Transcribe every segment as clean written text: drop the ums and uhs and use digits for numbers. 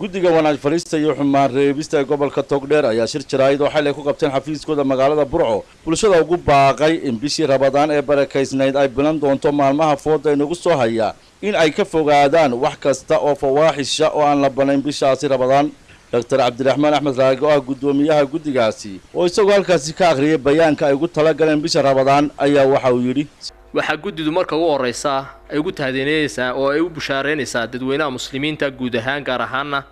guddiga wanaag fariista iyo xumaan reebista ee gobolka Togdheer ayaa shir jaraa'id oo xalay ku qabteen xafiiskooda magaalada Burco bulshada ugu baaqay in bishii Ramadaan ee barakaysnayd ay bilan doonto maalmaha fooda inagu soo haya in ay ka fogaadaan wax kasta oo fawaaxisha oo aan la banayn bishaasi Ramadaan. Dr. Cabdiraxmaan Axmed Raago ah gudoomiyaha guddigaasi oo isagoo halkaasi ka akhriyay bayaanka ay ugu talagaleen bisha Ramadaan ayaa waxa uu yiri waxa guddidu marka ugu horeysa ay ugu tahdiinaysaa oo ay u bushaareynaysaa dadweynaha muslimiinta guud ahaan gaar ahaan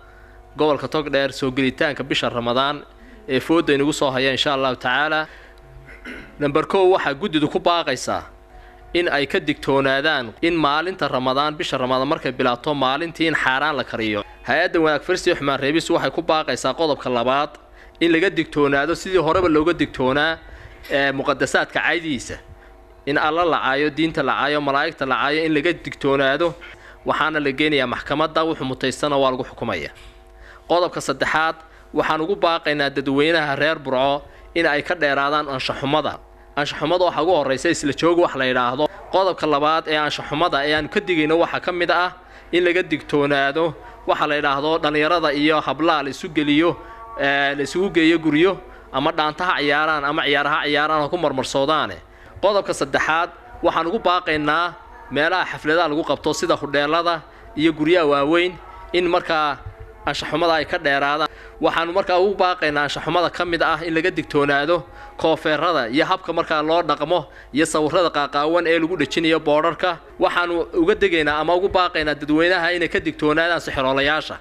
gobolka Togdheer soo gelitaanka bisha Ramadaan ee fooda inagu soo haya insha Allah taala. Number 2 waxa guddidu ku baaqaysaa in ay ka digtoonaadaan in maalinta Ramadaan bisha Ramadaan markay bilaato maalintii in xaraan la kariyo. hay'adda wanaag fariista iyo xumaan reebis waxay ku baaqaysaa qodobka labaad in laga digtoonaado sidii horeba looga digtoonaa muqaddasaadka caadiisa in alla la caayo diinta la caayo malaa'igta la caayo in laga digtoonaado waxaana la geenayaa maxkamadda wuxuu mutaysana waa lagu xukumaya. qodobka saddexaad waxaan ugu baaqaynaa dadweynaha reer Burco in ay ka dheeraadaan anshaxumada waxa ugu horeysa isla joog wax la yiraahdo. qodobka labaad ee anshaxumada ee aan ka digayno waxa ka mid ah in laga digtoonaado waxa la yiraahdo dhalinyarada iyo hablaal isu geliyo la isugu geeyo guriyo ama dhaantaha ciyaaraan ama ciyaaraha ku marmarsoodaan. qodobka saddexaad waxaan ugu baaqaynaa meelaha xafladaha lagu qabto sida hudheelada iyo guryaha waaweyn in markaa anshaxumada ay ka dheeraadaan. waxaan markaa ugu baaqaynaa anshaxumada ka mid ah in laga digtoonaado koofeerada iyo habka markaa loo dhaqmo iyo sawirrada qaaqaawan ee lagu dhajinayo boorarka. waxaan uga degaynaa ama ugu baaqaynaa dadweynaha inay ka digtoonaadaan sixroolayaasha.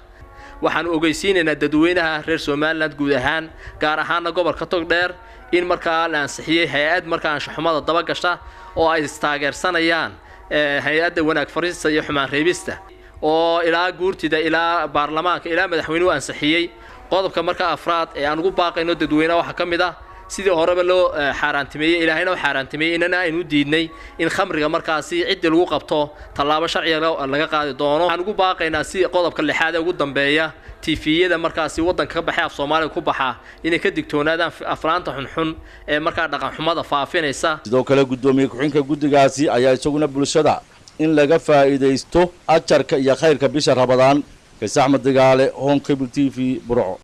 waxaan ogeysiinaynaa dadweynaha reer Soomaaliland guud ahaan gaar ahaan gobolka Togdheer in markaa la ansixiyay hay'ad markaa anshaxumada daba gasha oo ay taageersanayaan hay'adda wanaag fariista iyo xumaan reebista oo ilaa guurtida ilaa baarlamaanka ilaa madaxweynuhu ansixiyay. qodobka markaa afraad ee aan ugu baaqayno dadweynaha waxa ka mid ah sidii horeba loo xaaraantimeeyay ilaahayna xaaraantimeeyay inana aynu diidnay in khamriga markaasi cid lagu qabto talaabo sharci laga qaadi doono. waxaan ugu baaqaynaa si qodobka lixaad ee ugu dambeeya TV-yada markaasi wadanka ka baxay af Soomaaliya ku baxa inay ka digtoonaadaan afraanta xunxun ee markaa dhaqan xumada faafinaysa. sidoo kale gudoomiye ku-xigeenka guddigaasi ayaa isaguna bulshada in laga faa'iideysto ajarka iyo khayrka bisha Ramadaan. Axmed Digaale, Home Cable TV, Burco.